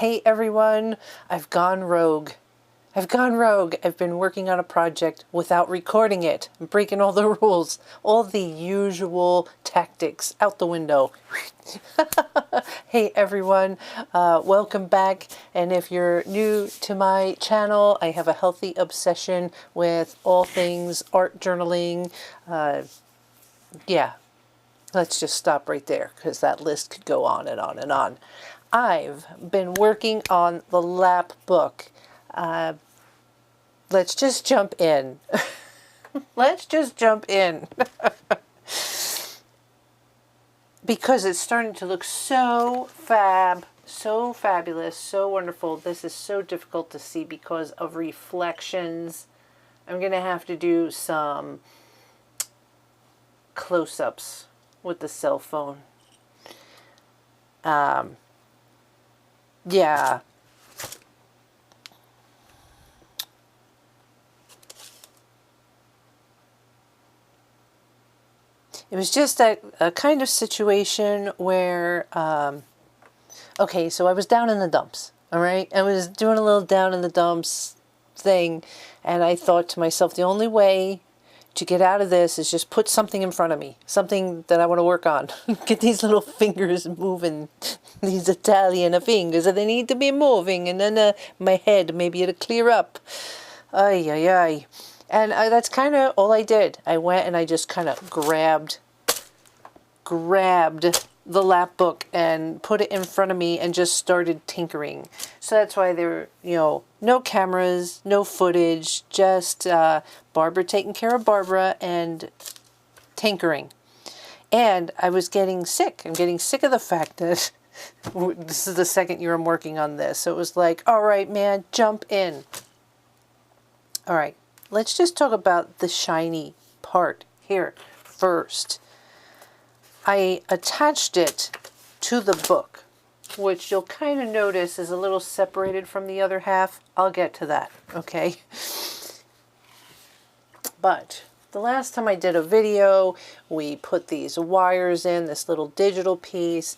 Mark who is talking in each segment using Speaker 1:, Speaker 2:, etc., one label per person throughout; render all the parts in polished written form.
Speaker 1: Hey everyone, I've gone rogue. I've gone rogue. I've been working on a project without recording it. I'm breaking all the rules. All the usual tactics out the window. Hey everyone, welcome back. And if you're new to my channel, I have a healthy obsession with all things art journaling. Yeah, let's just stop right there because that list could go on and on and on. I've been working on the Lapbook. Let's just jump in. Let's just jump in. Because it's starting to look so fabulous, so wonderful. This is so difficult to see because of reflections. I'm going to have to do some close-ups with the cell phone. Yeah. It was just a kind of situation where, okay, so I was down in the dumps, all right? I was doing a little down in the dumps thing, and I thought to myself, the only way to get out of this is just put something in front of me, something that I want to work on. Get these little fingers moving, these Italian fingers, they need to be moving, and then my head, maybe it'll clear up. Ay, ay, ay. And that's kind of all I did. I went and I just kind of grabbed the Lapbook and put it in front of me and just started tinkering. So that's why there were, no cameras, no footage, just Barbara taking care of Barbara and tinkering. And I was getting sick. I'm getting sick of the fact that this is the second year I'm working on this. So it was like, all right, man, jump in. All right. Let's just talk about the shiny part here first. I attached it to the book, which you'll kind of notice is a little separated from the other half. I'll get to that, okay? But the last time I did a video, we put these wires in, this little digital piece,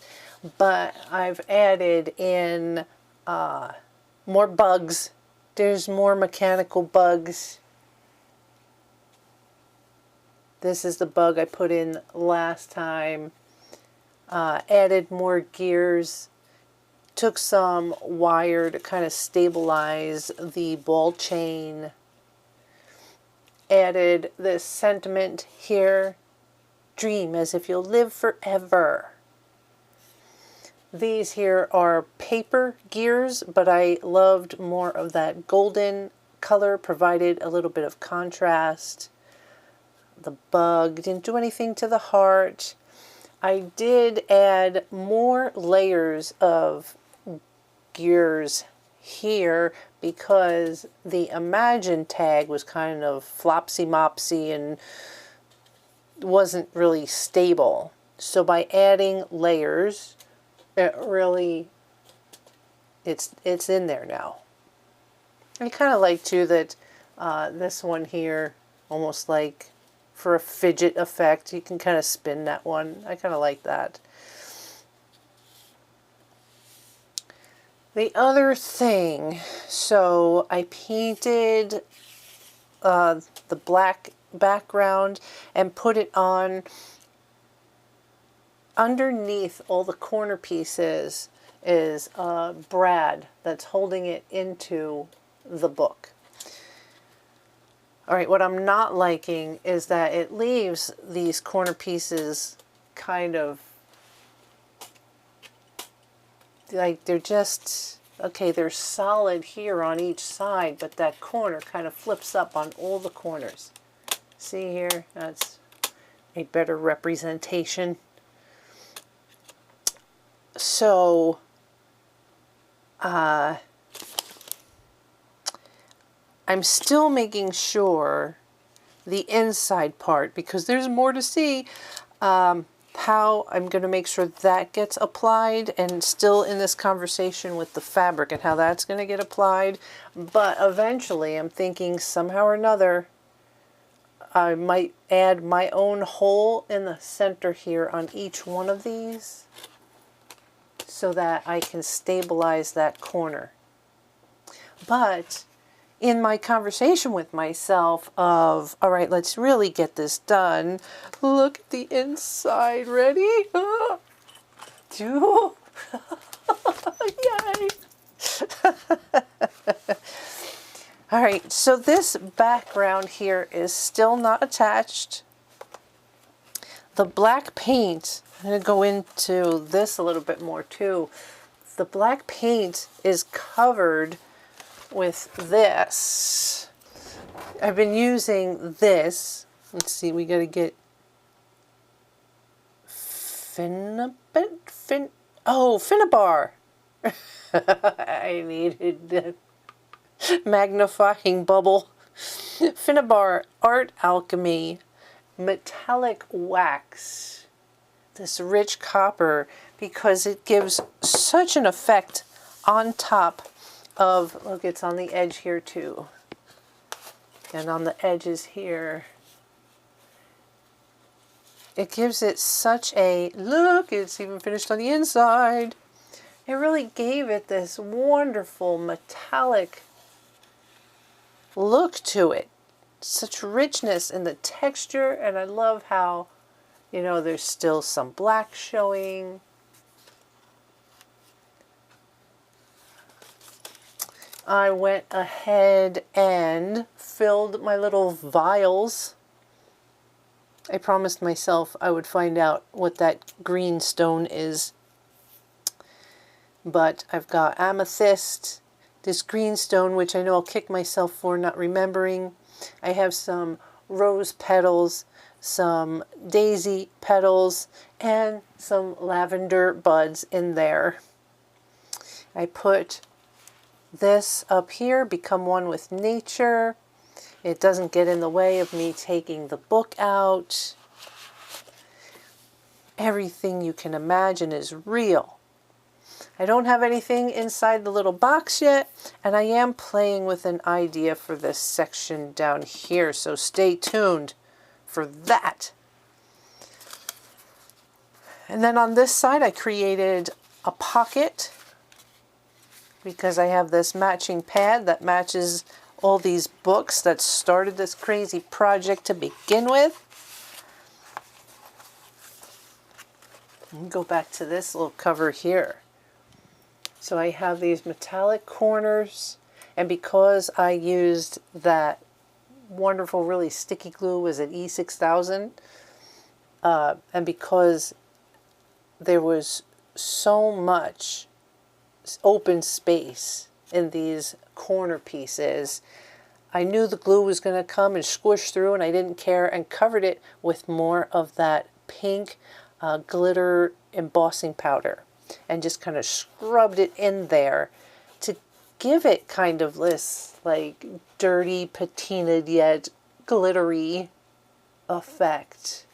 Speaker 1: but I've added in more bugs. There's more mechanical bugs. This is the bug I put in last time. Added more gears. Took some wire to kind of stabilize the ball chain. Added this sentiment here. Dream as if you'll live forever. These here are paper gears, but I loved more of that golden color. Provided a little bit of contrast. The bug didn't do anything to the heart. I did add more layers of gears here because the Imagine tag was kind of flopsy-mopsy and wasn't really stable. So by adding layers, it really, it's in there now. I kind of like too that this one here, almost like for a fidget effect, you can kind of spin that one. I kind of like that. The other thing, so I painted the black background and put it on underneath all the corner pieces is Brad that's holding it into the book. All right, what I'm not liking is that it leaves these corner pieces kind of like they're just, okay, they're solid here on each side, but that corner kind of flips up on all the corners. See here? That's a better representation. So, I'm still making sure the inside part, because there's more to see, how I'm going to make sure that gets applied, and still in this conversation with the fabric and how that's going to get applied. But eventually I'm thinking somehow or another I might add my own hole in the center here on each one of these. so that I can stabilize that corner. But in my conversation with myself of, all right, let's really get this done. Look at the inside. Ready? Two. Yay. All right, so this background here is still not attached. The black paint, I'm going to go into this a little bit more too. The black paint is covered with this. I've been using this. Let's see, we got to get Finnabar. I needed the magnifying bubble. Finnabar Art Alchemy metallic wax. This rich copper, because it gives such an effect on top of, look, it's on the edge here too. And on the edges here. It gives it such a, look, it's even finished on the inside. It really gave it this wonderful metallic look to it. Such richness in the texture, and I love how, you know, there's still some black showing. I went ahead and filled my little vials. I promised myself I would find out what that green stone is. But I've got amethyst, this green stone, which I know I'll kick myself for not remembering. I have some rose petals, some daisy petals, and some lavender buds in there. I put this up here, become one with nature. It doesn't get in the way of me taking the book out. Everything you can imagine is real. I don't have anything inside the little box yet, and I am playing with an idea for this section down here, so stay tuned for that. And then on this side I created a pocket because I have this matching pad that matches all these books that started this crazy project to begin with. Go back to this little cover here. So I have these metallic corners, and because I used that wonderful, really sticky glue, was it E6000? And because there was so much open space in these corner pieces, I knew the glue was going to come and squish through, and I didn't care, and covered it with more of that pink glitter embossing powder, and just kind of scrubbed it in there to give it kind of this like dirty, patinaed yet glittery effect.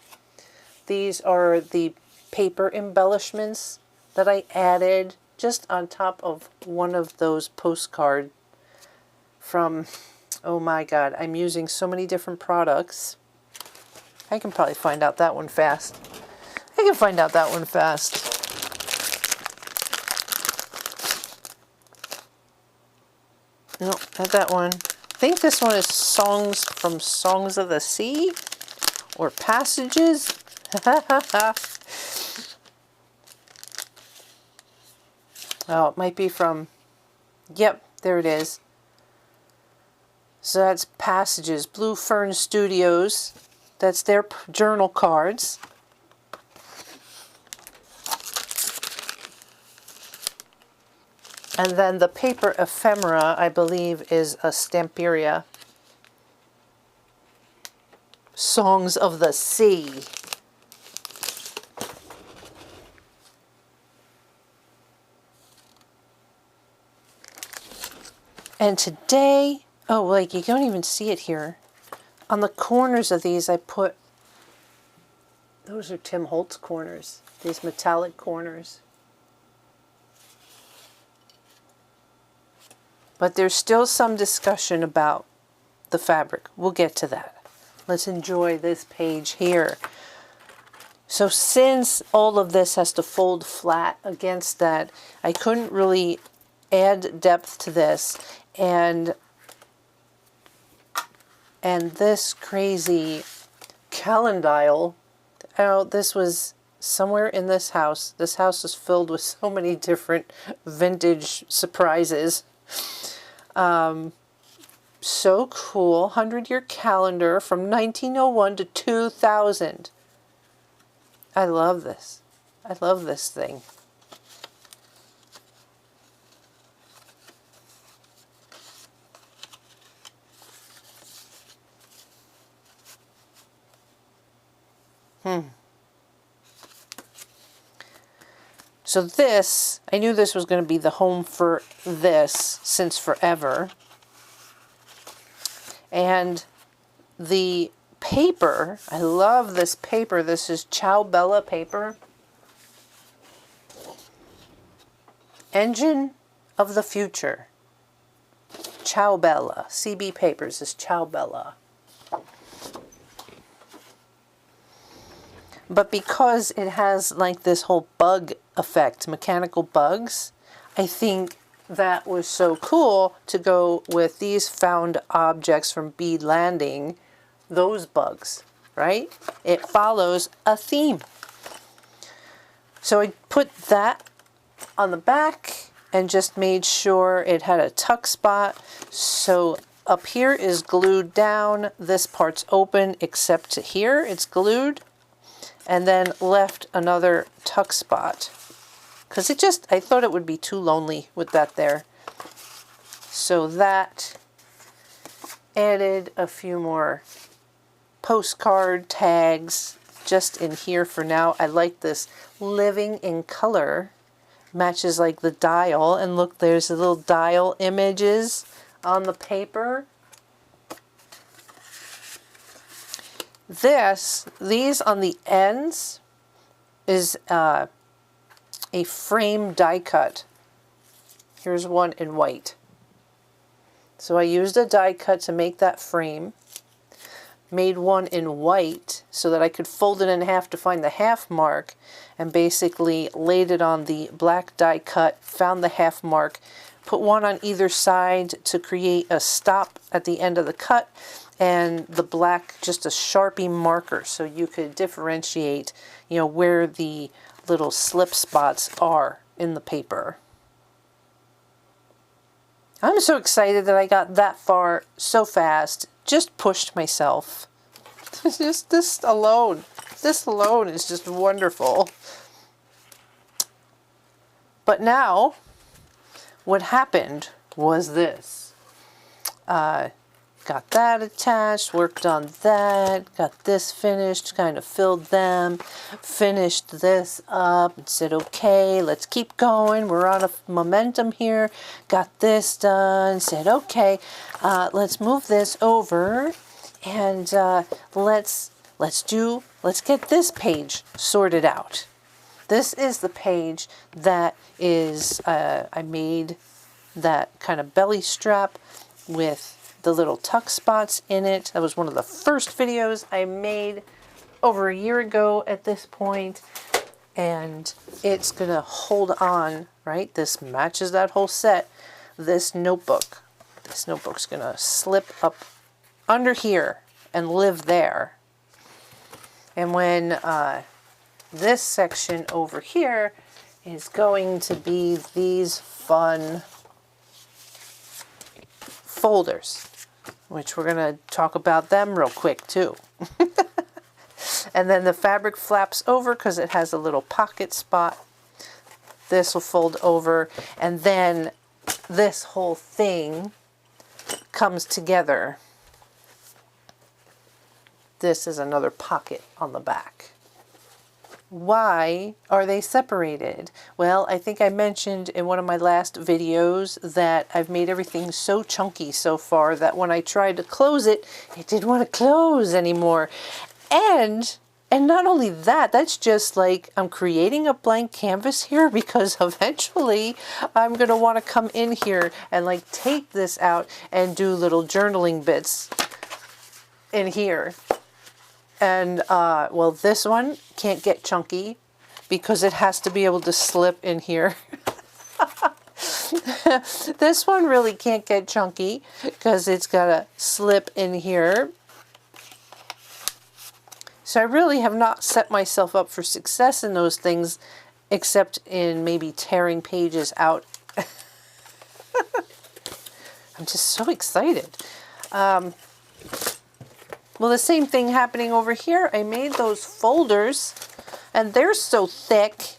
Speaker 1: These are the paper embellishments that I added just on top of one of those postcards from, oh my god, I'm using so many different products. I can probably find out that one fast. I can find out that one fast. No, not that one. I think this one is Songs from Songs of the Sea or Passages. Oh, it might be from, yep, there it is. So that's Passages, Blue Fern Studios. That's their journal cards. And then the paper ephemera, I believe, is a Stamperia. Songs of the Sea. And today, oh, like you don't even see it here. On the corners of these, I put, those are Tim Holtz corners, these metallic corners. But there's still some discussion about the fabric. We'll get to that. Let's enjoy this page here. So since all of this has to fold flat against that, I couldn't really add depth to this. And this crazy calendile, oh, this was somewhere in this house. This house is filled with so many different vintage surprises. So cool. 100-year calendar from 1901 to 2000. I love this. I love this thing. So this, I knew this was going to be the home for this since forever. And the paper, I love this paper. This is Ciao Bella paper. Engine of the Future. Ciao Bella. CB Papers is Ciao Bella. But because it has like this whole bug effect, mechanical bugs, I think that was so cool to go with these found objects from Bead Landing, those bugs, right? It follows a theme. So I put that on the back and just made sure it had a tuck spot. So up here is glued down. This part's open except to here. It's glued. And then left another tuck spot. Because I thought it would be too lonely with that there. So that added a few more postcard tags just in here for now. I like this living in color. Matches like the dial. And look, there's the little dial images on the paper. These on the ends is a frame die cut. Here's one in white. So I used a die cut to make that frame. Made one in white so that I could fold it in half to find the half mark, and basically laid it on the black die cut, found the half mark, put one on either side to create a stop at the end of the cut, and the black, just a Sharpie marker so you could differentiate, you know, where the little slip spots are in the paper. I'm so excited that I got that far so fast. Just pushed myself. Just this alone is just wonderful. But now, what happened was this. Got that attached, worked on that, got this finished, kind of filled them, finished this up and said, okay, let's keep going. We're on a momentum here. Got this done, said, okay, let's move this over and let's get this page sorted out. This is the page that is, I made that kind of belly strap with the little tuck spots in it. That was one of the first videos I made over a year ago at this point. And it's gonna hold on, right? This matches that whole set. This notebook's gonna slip up under here and live there. And when this section over here is going to be these fun folders, which we're going to talk about them real quick too. And then the fabric flaps over because it has a little pocket spot. This will fold over, and then this whole thing comes together. This is another pocket on the back. Why are they separated? Well, I think I mentioned in one of my last videos that I've made everything so chunky so far that when I tried to close it, it didn't want to close anymore. And not only that, that's just like I'm creating a blank canvas here, because eventually I'm going to want to come in here and like take this out and do little journaling bits in here. And, well, this one can't get chunky because it has to be able to slip in here. This one really can't get chunky because it's got to slip in here. So I really have not set myself up for success in those things, except in maybe tearing pages out. I'm just so excited. Well, the same thing happening over here. I made those folders, and they're so thick.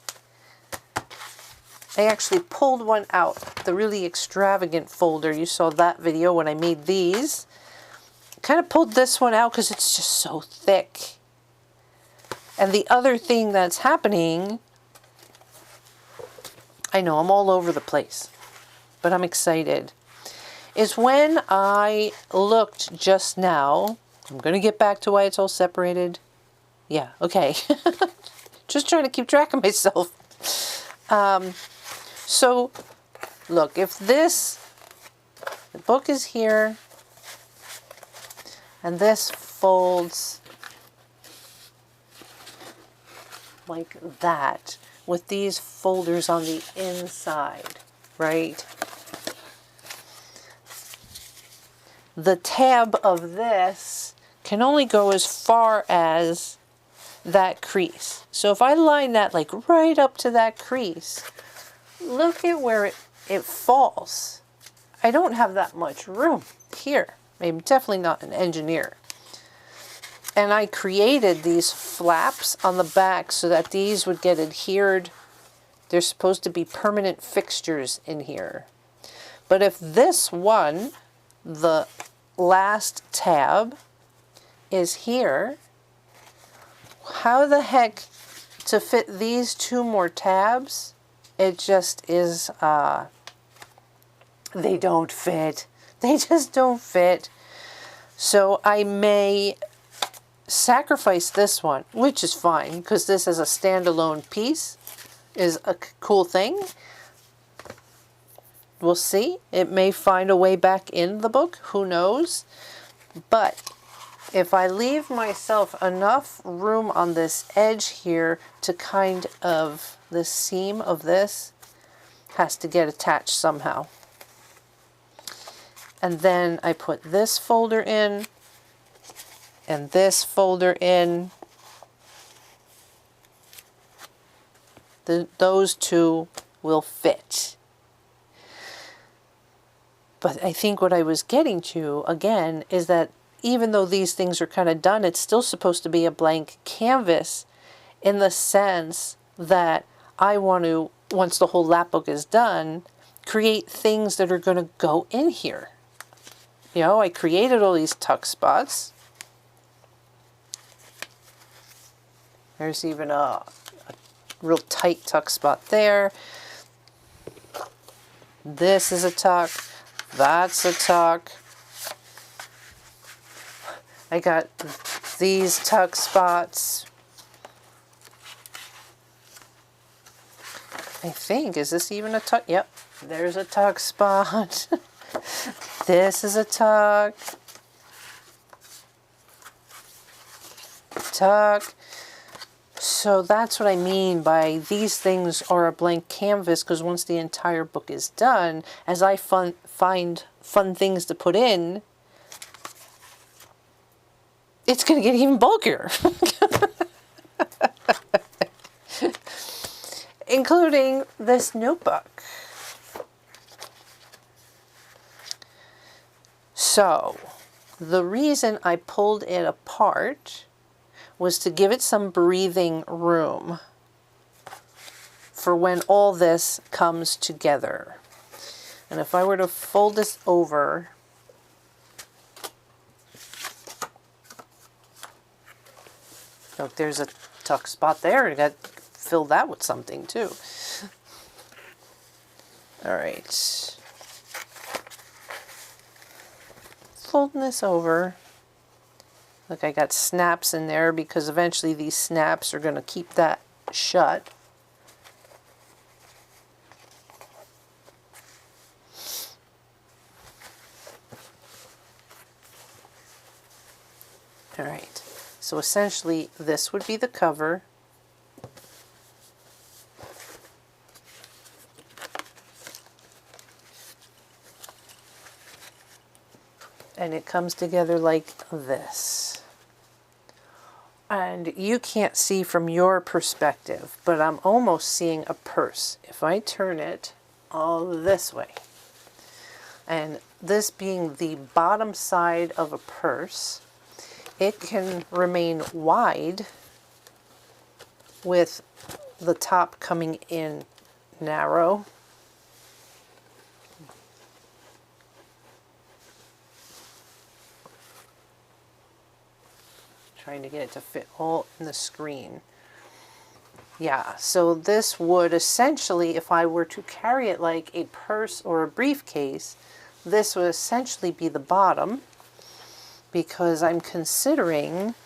Speaker 1: I actually pulled one out, the really extravagant folder. You saw that video when I made these. Kind of pulled this one out because it's just so thick. And the other thing that's happening, I know I'm all over the place, but I'm excited, is when I looked just now, I'm going to get back to why it's all separated. Yeah, okay. Just trying to keep track of myself. So, look, if the book is here, and this folds like that, with these folders on the inside, right? The tab of this can only go as far as that crease. So if I line that like right up to that crease, look at where it falls. I don't have that much room here. I'm definitely not an engineer. And I created these flaps on the back so that these would get adhered. They're supposed to be permanent fixtures in here. But if this one, the last tab, is here, how the heck to fit these two more tabs? It just is, they don't fit. They just don't fit. So I may sacrifice this one, which is fine because this is a standalone piece, is a cool thing. We'll see. It may find a way back in the book. Who knows? But if I leave myself enough room on this edge here to kind of, the seam of this has to get attached somehow. And then I put this folder in and this folder in. Those two will fit. But I think what I was getting to, again, is that even though these things are kind of done, it's still supposed to be a blank canvas in the sense that I want to, once the whole lapbook is done, create things that are going to go in here. You know, I created all these tuck spots. There's even a real tight tuck spot there. This is a tuck. That's a tuck. I got these tuck spots. I think, is this even a tuck? Yep, there's a tuck spot. This is a tuck. Tuck. So that's what I mean by these things are a blank canvas, because once the entire book is done, as I find fun things to put in, it's going to get even bulkier. Including this notebook. So, the reason I pulled it apart was to give it some breathing room for when all this comes together. And if I were to fold this over, look, there's a tuck spot there. I got to fill that with something too. All right. Folding this over. Look, I got snaps in there because eventually these snaps are going to keep that shut. All right. So essentially this would be the cover. And it comes together like this. And you can't see from your perspective, but I'm almost seeing a purse. If I turn it all this way, and this being the bottom side of a purse, it can remain wide with the top coming in narrow. Trying to get it to fit all in the screen. Yeah, so this would essentially, if I were to carry it like a purse or a briefcase, this would essentially be the bottom, because I'm considering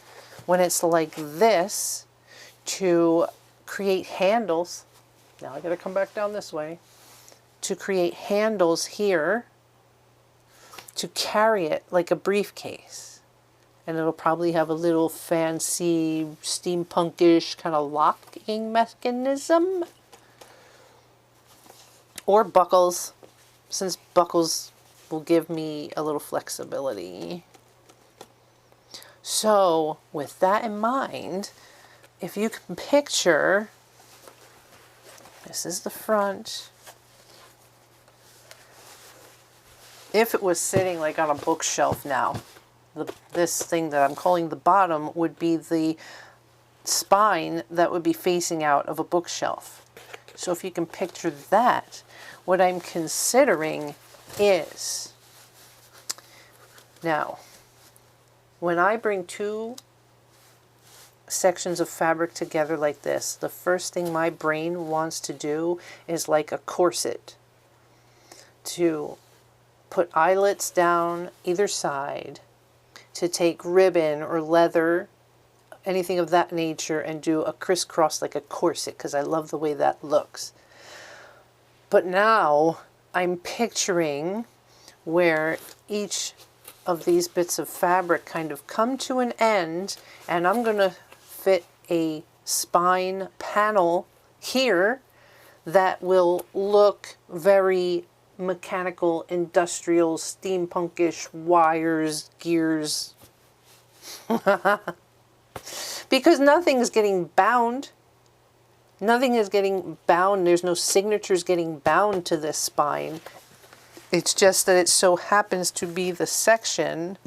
Speaker 1: when it's like this to create handles. Now I gotta come back down this way to create handles here to carry it like a briefcase. And it'll probably have a little fancy steampunkish kind of locking mechanism. Or buckles, since buckles will give me a little flexibility. So with that in mind, if you can picture, this is the front. If it was sitting like on a bookshelf now, this thing that I'm calling the bottom would be the spine that would be facing out of a bookshelf. So if you can picture that, what I'm considering is, now, when I bring two sections of fabric together like this, the first thing my brain wants to do is like a corset, to put eyelets down either side, to take ribbon or leather, anything of that nature, and do a crisscross like a corset, because I love the way that looks. But now I'm picturing where each of these bits of fabric kind of come to an end, and I'm going to fit a spine panel here that will look very mechanical, industrial, steampunkish, wires, gears. Because nothing is getting bound. Nothing is getting bound. There's no signatures getting bound to this spine. It's just that it so happens to be the section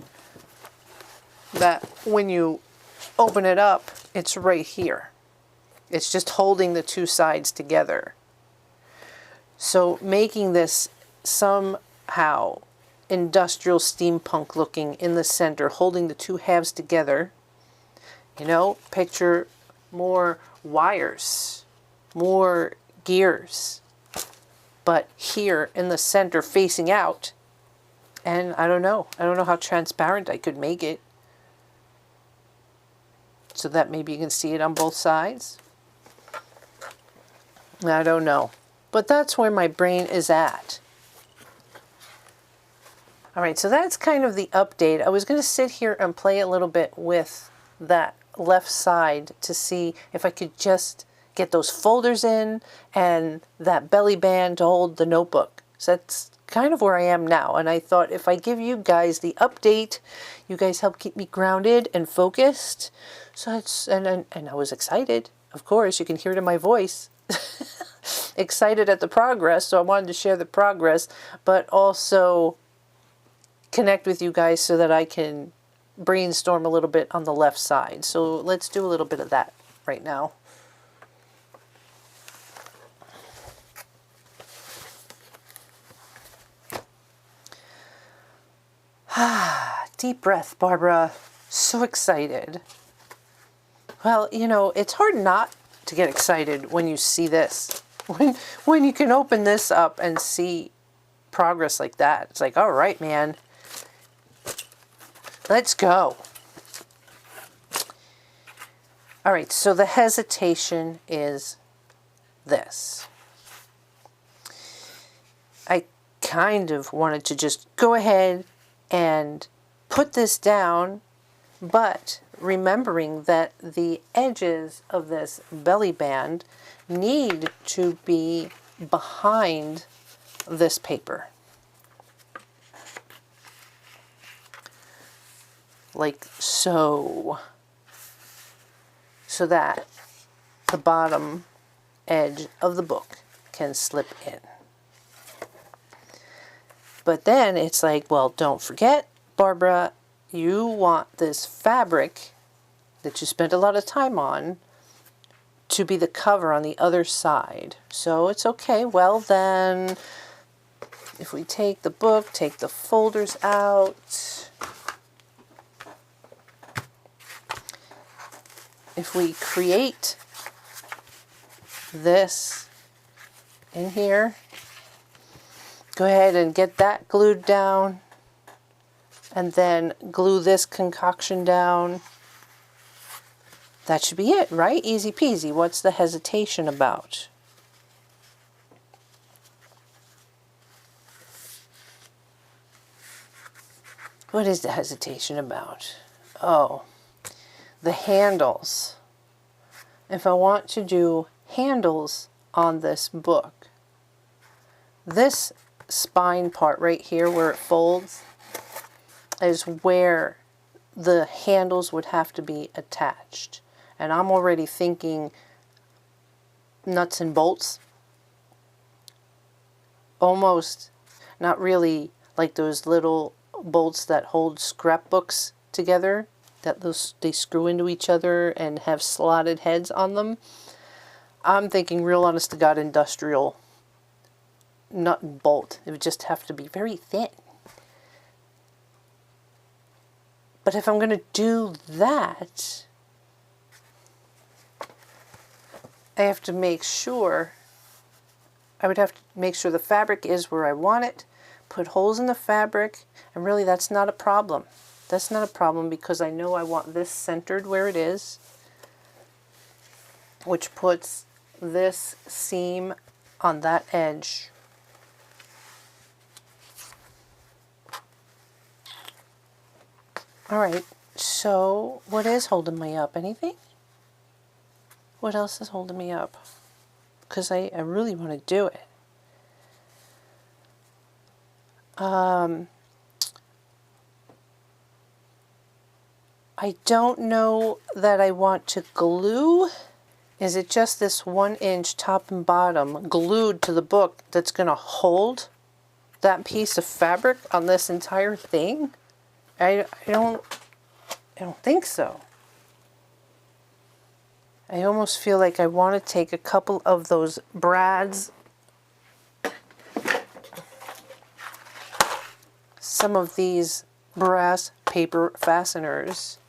Speaker 1: that when you open it up, it's right here. It's just holding the two sides together. So making this somehow industrial steampunk looking in the center, holding the two halves together. You know, picture more wires, more gears, but here in the center facing out. And I don't know how transparent I could make it so that maybe you can see it on both sides. I don't know, but that's where my brain is at. All right, so that's kind of the update. I was going to sit here and play a little bit with that left side to see if I could just get those folders in and that belly band to hold the notebook. So that's kind of where I am now. And I thought if I give you guys the update, you guys help keep me grounded and focused. So it's, and I was excited. Of course, you can hear it in my voice. Excited at the progress. So I wanted to share the progress, but also connect with you guys so that I can brainstorm a little bit on the left side. So let's do a little bit of that right now. Deep breath, Barbara. So excited. Well, you know, it's hard not to get excited when you see this. When you can open this up and see progress like that. It's like, all right, man. Let's go. All right, so the hesitation is this. I kind of wanted to just go ahead and put this down but remembering that the edges of this belly band need to be behind this paper. Like so. So that the bottom edge of the book can slip in. But then it's like, well, don't forget, Barbara, you want this fabric that you spent a lot of time on to be the cover on the other side. So it's okay. Well, then if we take the book, take the folders out, if we create this in here, go ahead and get that glued down, and then glue this concoction down. That should be it, right? Easy peasy. What's the hesitation about? What is the hesitation about? Oh, the handles. If I want to do handles on this book, this spine part right here where it folds is where the handles would have to be attached. And I'm already thinking nuts and bolts. Almost, not really like those little bolts that hold scrapbooks together, that they screw into each other and have slotted heads on them. I'm thinking real honest to God industrial nut and bolt. It would just have to be very thin. But if I'm going to do that, I have to make sure, I would have to make sure the fabric is where I want it, put holes in the fabric, and really that's not a problem. That's not a problem because I know I want this centered where it is, which puts this seam on that edge. All right, so what is holding me up? Anything? What else is holding me up? Because I really want to do it. I don't know that I want to glue. Is it just this 1-inch top and bottom glued to the book that's going to hold that piece of fabric on this entire thing? I don't think so. I almost feel like I want to take a couple of those brads, some of these brass paper fasteners,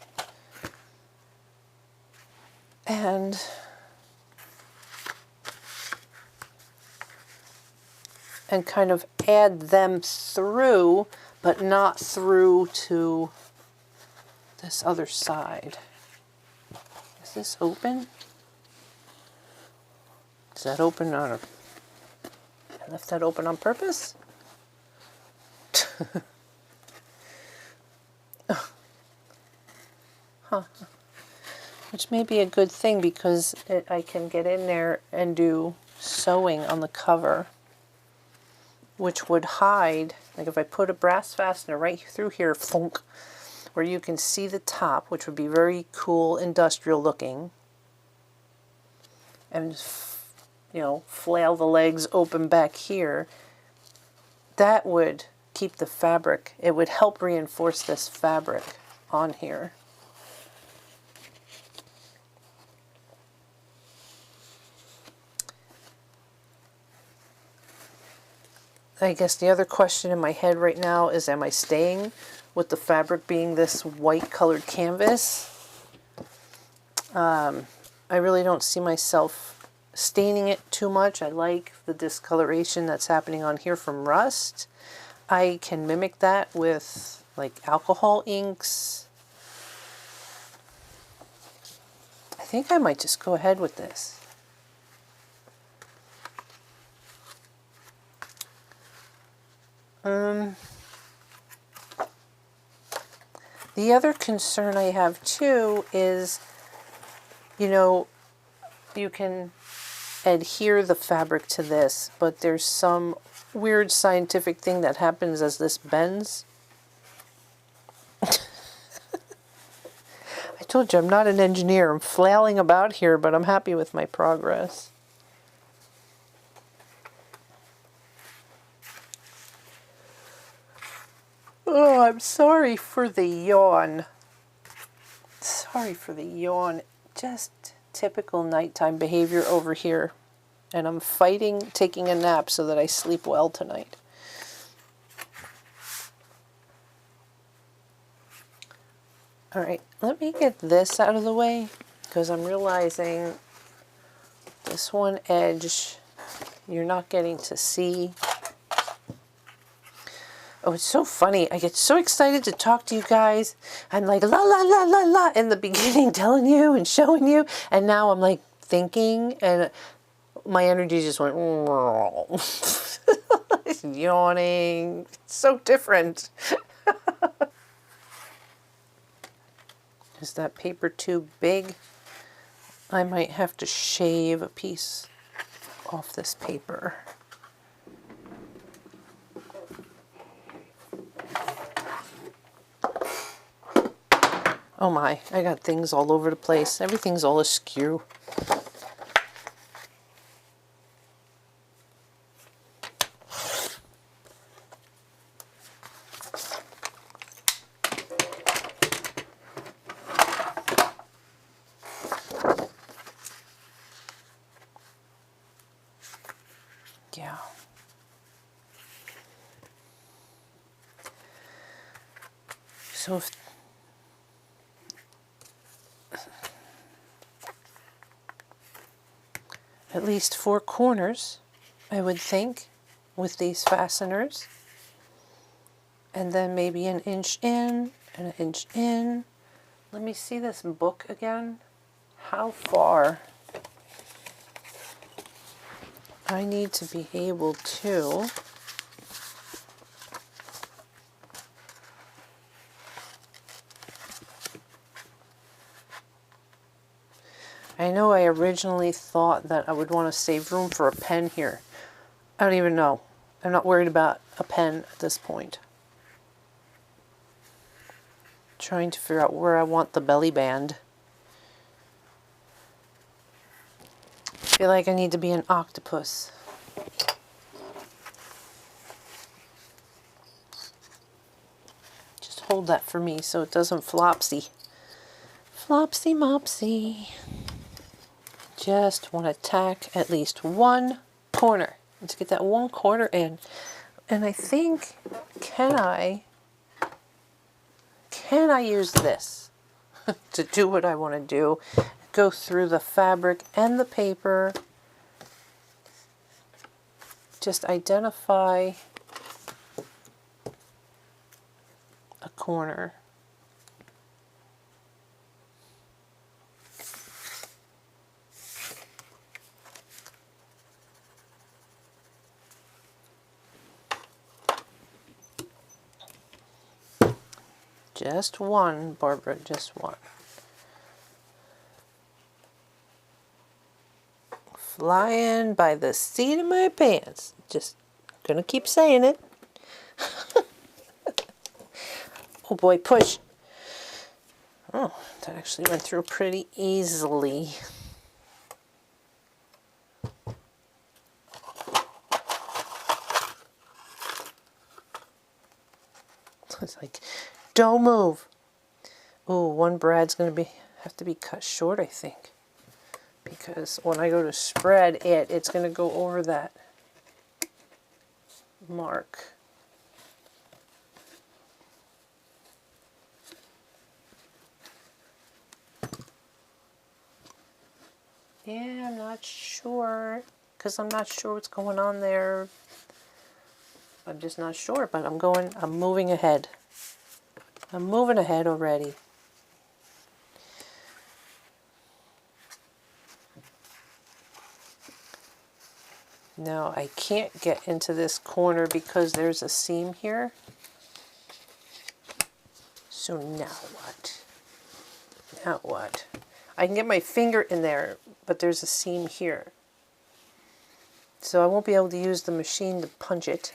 Speaker 1: and kind of add them through, but not through to this other side. Is this open? Is that open on I left that open on purpose? Huh. Which may be a good thing because I can get in there and do sewing on the cover, which would hide, like if I put a brass fastener right through here, thunk, where you can see the top, which would be very cool, industrial looking, and flail the legs open back here, that would keep the fabric, it would help reinforce this fabric on here. I guess the other question in my head right now is, am I staying with the fabric being this white colored canvas? I really don't see myself staining it too much. I like the discoloration that's happening on here from rust. I can mimic that with like alcohol inks. I think I might just go ahead with this. The other concern I have too is, you know, you can adhere the fabric to this, but there's some weird scientific thing that happens as this bends. I told you I'm not an engineer. I'm flailing about here, but I'm happy with my progress. Oh, I'm sorry for the yawn. Sorry for the yawn. Just typical nighttime behavior over here. And I'm fighting taking a nap so that I sleep well tonight. All right, let me get this out of the way because I'm realizing this one edge you're not getting to see. Oh, it's so funny. I get so excited to talk to you guys. I'm like, la, la, la, la, la, in the beginning, telling you and showing you. And now I'm like thinking, and my energy just went, yawning. It's so different. Is that paper too big? I might have to shave a piece off this paper. Oh my, I got things all over the place. Everything's all askew. Yeah. So if at least 4 corners, I would think, with these fasteners. And then maybe an inch in and an inch in. Let me see this book again. How far I need to be able to I know I originally thought that I would want to save room for a pen here. I don't even know. I'm not worried about a pen at this point. Trying to figure out where I want the belly band. I feel like I need to be an octopus. Just hold that for me so it doesn't flopsy. Flopsy mopsy. Just want to tack at least one corner. Let's get that one corner in. And I think, can I use this to do what I want to do? Go through the fabric and the paper. Just identify a corner. Just one, Barbara, just one. Flying by the seat of my pants. Just gonna keep saying it. Oh boy, push. Oh, that actually went through pretty easily. It's like, don't move. Oh, one brad's going to have to be cut short, I think. Because when I go to spread it, it's going to go over that mark. Yeah, I'm not sure. Because I'm not sure what's going on there. I'm just not sure, but I'm moving ahead. I'm moving ahead already. Now I can't get into this corner because there's a seam here. So now what? Now what? I can get my finger in there, but there's a seam here. So I won't be able to use the machine to punch it.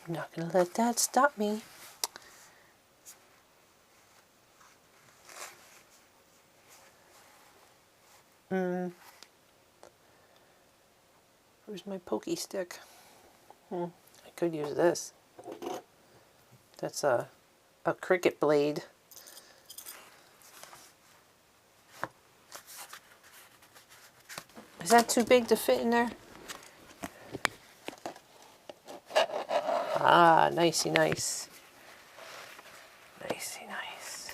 Speaker 1: I'm not going to let that stop me. Where's my pokey stick? I could use this. That's a cricket blade. Is that too big to fit in there? Ah, nicey nice. Nicey nice.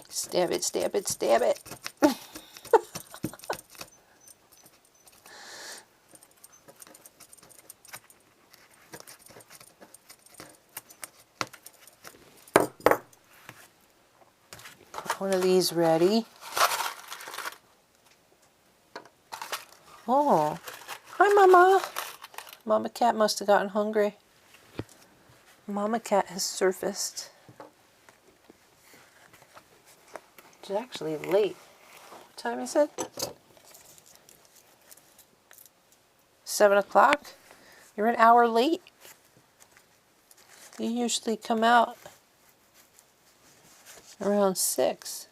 Speaker 1: Stab it, stab it, stab it. One of these ready. Oh, hi Mama. Mama Cat must have gotten hungry. Mama Cat has surfaced. It's actually late. What time is it? 7 o'clock? You're an hour late? You usually come out around 6.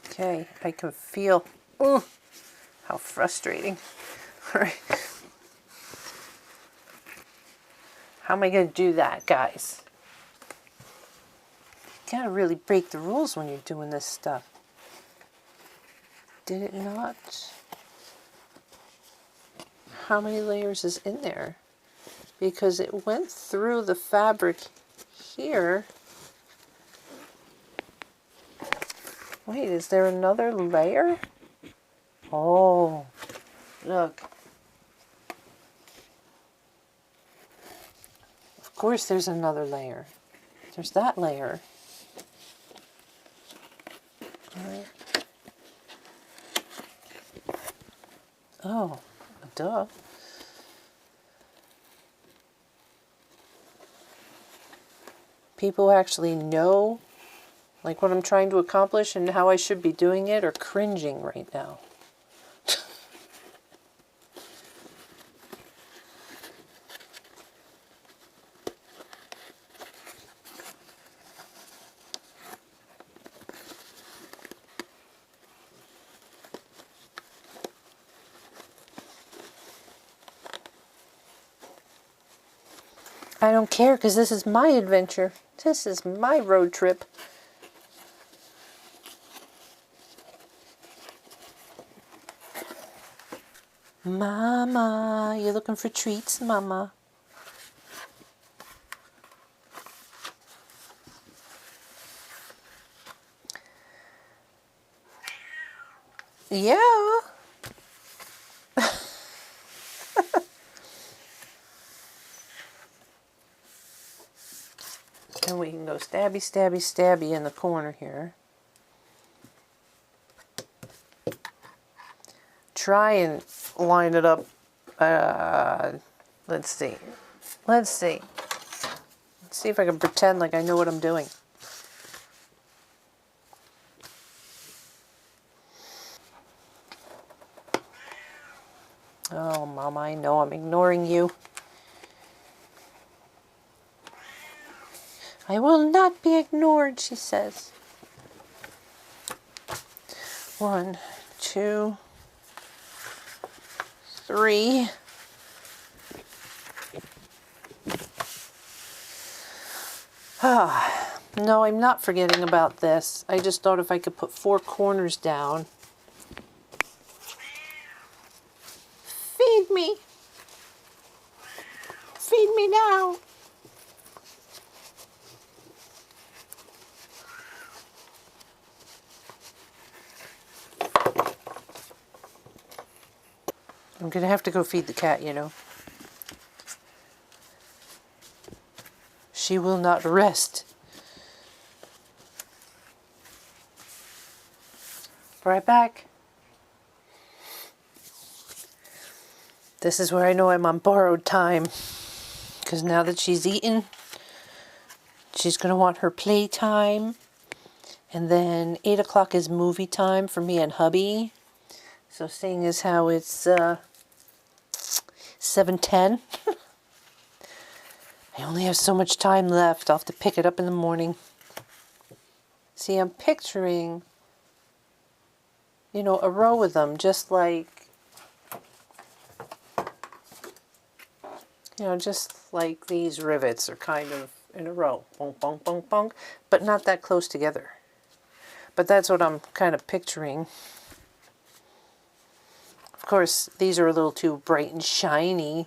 Speaker 1: Okay, I can feel, ooh, how frustrating. All right. How am I going to do that, guys? You gotta really break the rules when you're doing this stuff. Did it not? How many layers is in there? Because it went through the fabric here. Wait, is there another layer? Oh, look. Of course there's another layer. There's that layer. All right. Oh, duh. People actually know like what I'm trying to accomplish and how I should be doing it are cringing right now. I don't care because this is my adventure. This is my road trip. Mama, you looking for treats, Mama? Yeah. And we can go stabby, stabby, stabby in the corner here. Try and line it up. Let's see. Let's see. Let's see if I can pretend like I know what I'm doing. Oh, Mama, I know I'm ignoring you. I will not be ignored, she says. 1, 2, 3. Ah. No, I'm not forgetting about this. I just thought if I could put 4 corners down. Feed me. Feed me now. I'm going to have to go feed the cat, you know. She will not rest. Right back. This is where I know I'm on borrowed time. Because now that she's eaten, she's going to want her play time. And then 8 o'clock is movie time for me and hubby. So seeing as how it's 7:10, I only have so much time left. I'll have to pick it up in the morning. See, I'm picturing, you know, a row of them, just like, you know, just like these rivets are kind of in a row. Bonk, bonk, bonk, bonk, but not that close together. But that's what I'm kind of picturing. Of course, these are a little too bright and shiny.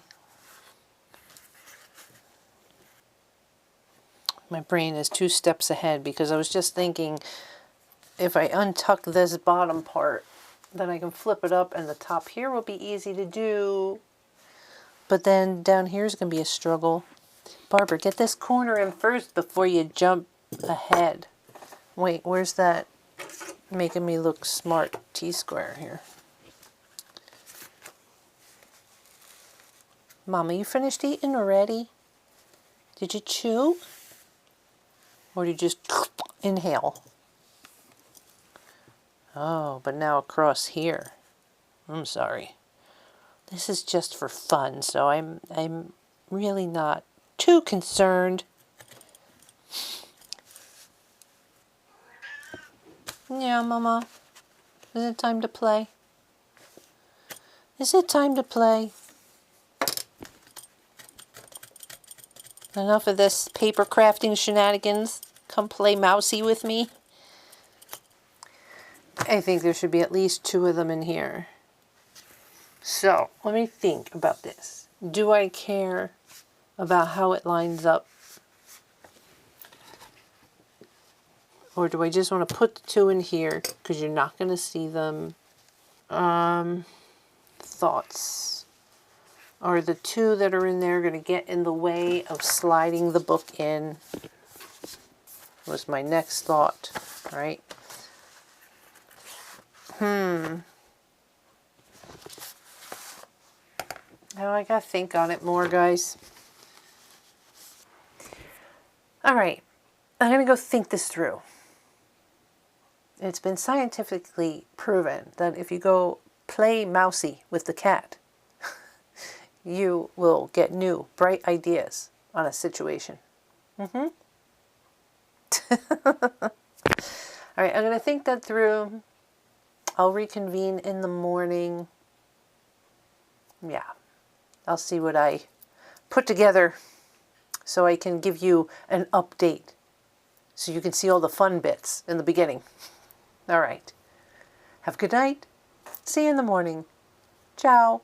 Speaker 1: My brain is 2 steps ahead because I was just thinking if I untuck this bottom part, then I can flip it up and the top here will be easy to do. But then down here is going to be a struggle. Barbara, get this corner in first before you jump ahead. Wait, where's that making me look smart T-square here? Mama, you finished eating already? Did you chew? Or did you just inhale? Oh, but now across here. I'm sorry. This is just for fun, so I'm really not too concerned. Yeah, Mama. Is it time to play? Is it time to play? Enough of this paper crafting shenanigans. Come play mousy with me. I think there should be at least 2 of them in here. So, let me think about this. Do I care about how it lines up? Or do I just want to put the 2 in here because you're not going to see them? Thoughts. Are the 2 that are in there going to get in the way of sliding the book in? Was my next thought, right? Now I gotta think on it more, guys. All right, I'm gonna go think this through. It's been scientifically proven that if you go play mousy with the cat, you will get new, bright ideas on a situation. All right, I'm going to think that through. I'll reconvene in the morning. Yeah, I'll see what I put together so I can give you an update so you can see all the fun bits in the beginning. All right. Have a good night. See you in the morning. Ciao.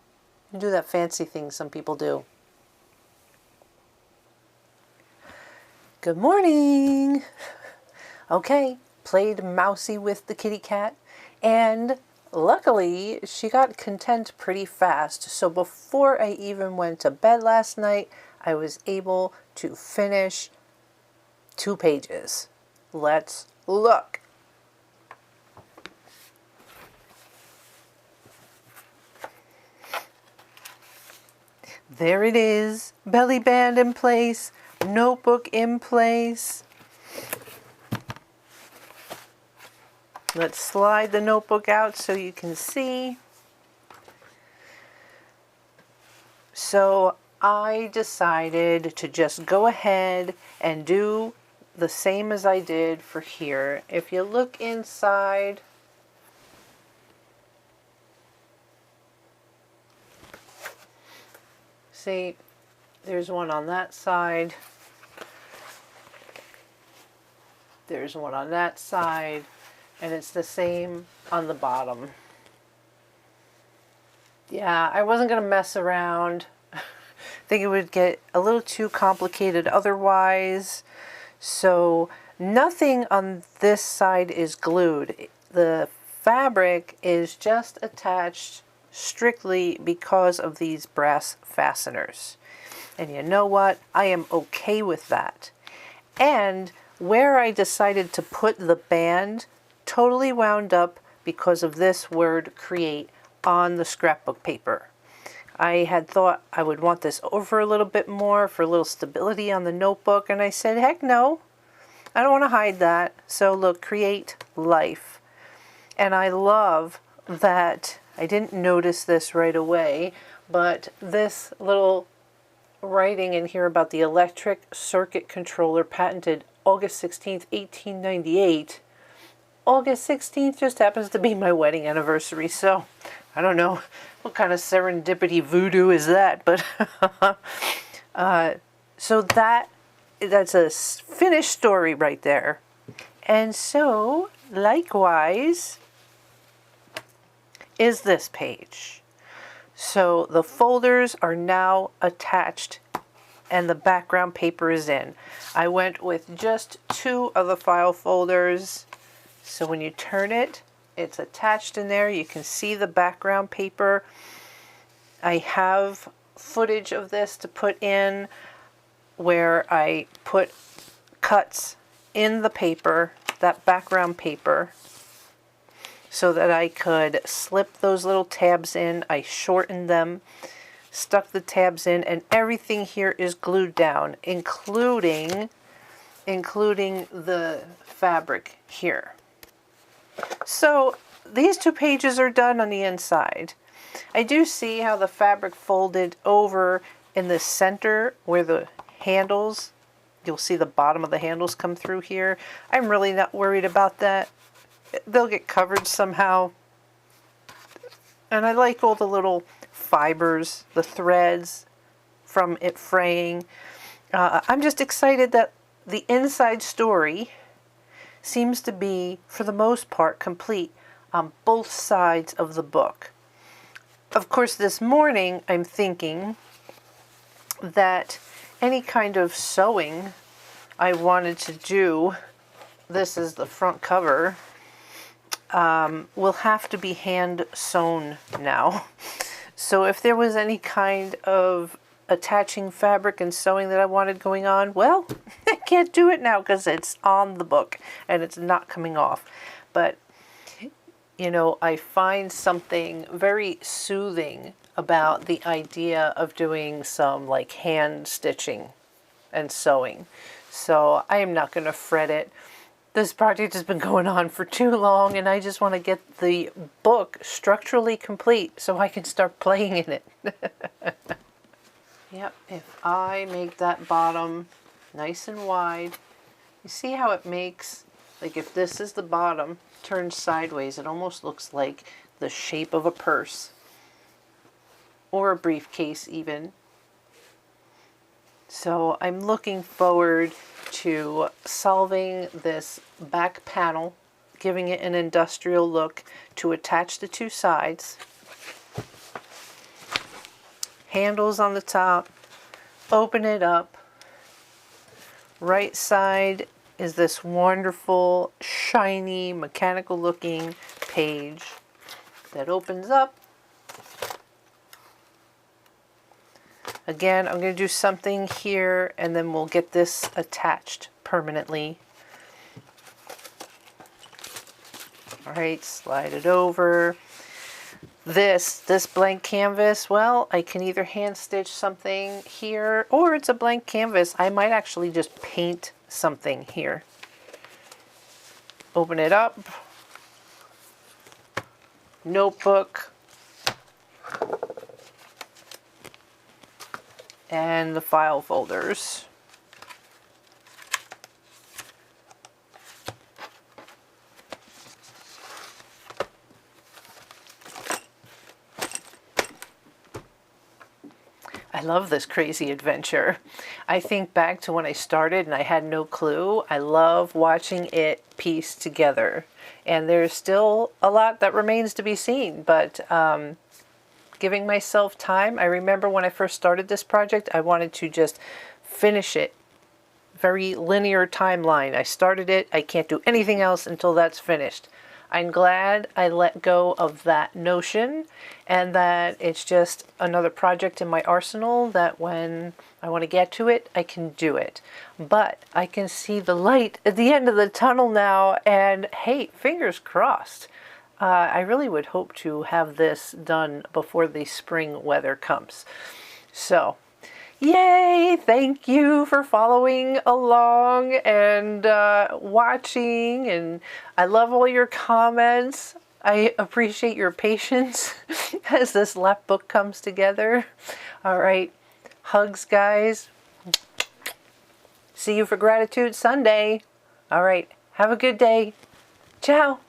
Speaker 1: You do that fancy thing some people do. Good morning. Okay, played mousy with the kitty cat, and luckily she got content pretty fast. So before I even went to bed last night, I was able to finish 2 pages. Let's look. There it is. Belly band in place. Notebook in place. Let's slide the notebook out so you can see. So I decided to just go ahead and do the same as I did for here. If you look inside, see, there's one on that side. There's one on that side, and it's the same on the bottom. Yeah, I wasn't going to mess around. I think it would get a little too complicated otherwise. So nothing on this side is glued. The fabric is just attached strictly because of these brass fasteners. And you know what? I am okay with that. And where I decided to put the band totally wound up because of this word create on the scrapbook paper. I had thought I would want this over a little bit more for a little stability on the notebook, and I said, heck no, I don't want to hide that. So look, create life. And I love that I didn't notice this right away, but this little writing in here about the electric circuit controller patented August 16th, 1898. August 16th just happens to be my wedding anniversary, so I don't know what kind of serendipity voodoo is that, but so that's a finished story right there. And so likewise is this page. So the folders are now attached and the background paper is in. I went with just 2 of the file folders. So when you turn it, it's attached in there. You can see the background paper. I have footage of this to put in where I put cuts in the paper, that background paper, so that I could slip those little tabs in. I shortened them, stuck the tabs in, and everything here is glued down, including the fabric here. So these 2 pages are done on the inside. I do see how the fabric folded over in the center where the handles, you'll see the bottom of the handles come through here. I'm really not worried about that. They'll get covered somehow. And I like all the little fibers, the threads from it fraying. I'm just excited that the inside story seems to be, for the most part, complete on both sides of the book. Of course, this morning I'm thinking that any kind of sewing I wanted to do, this is the front cover, will have to be hand sewn now. So if there was any kind of attaching fabric and sewing that I wanted going on, well, I can't do it now because it's on the book and it's not coming off. But, you know, I find something very soothing about the idea of doing some like hand stitching and sewing. So I am not going to fret it. This project has been going on for too long and I just want to get the book structurally complete so I can start playing in it. Yep, if I make that bottom nice and wide, you see how it makes, like if this is the bottom, turned sideways, it almost looks like the shape of a purse or a briefcase even. So I'm looking forward to solving this back panel, giving it an industrial look to attach the 2 sides. Handles on the top, open it up. Right side is this wonderful, shiny, mechanical looking page that opens up. Again, I'm going to do something here and then we'll get this attached permanently. All right, slide it over. This blank canvas, well, I can either hand stitch something here or it's a blank canvas. I might actually just paint something here. Open it up. Notebook. And the file folders. I I love this crazy adventure. I think back to when I started and I had no clue. I love watching it piece together. And there's still a lot that remains to be seen, but giving myself time. I remember when I first started this project, I wanted to just finish it. Very linear timeline. I started it, I can't do anything else until that's finished. I'm glad I let go of that notion and that it's just another project in my arsenal that when I want to get to it, I can do it. But I can see the light at the end of the tunnel now, and hey, fingers crossed. I really would hope to have this done before the spring weather comes. So, yay! Thank you for following along and watching, and I love all your comments. I appreciate your patience as this Lapbook comes together. All right, hugs, guys. See you for Gratitude Sunday. All right, have a good day. Ciao.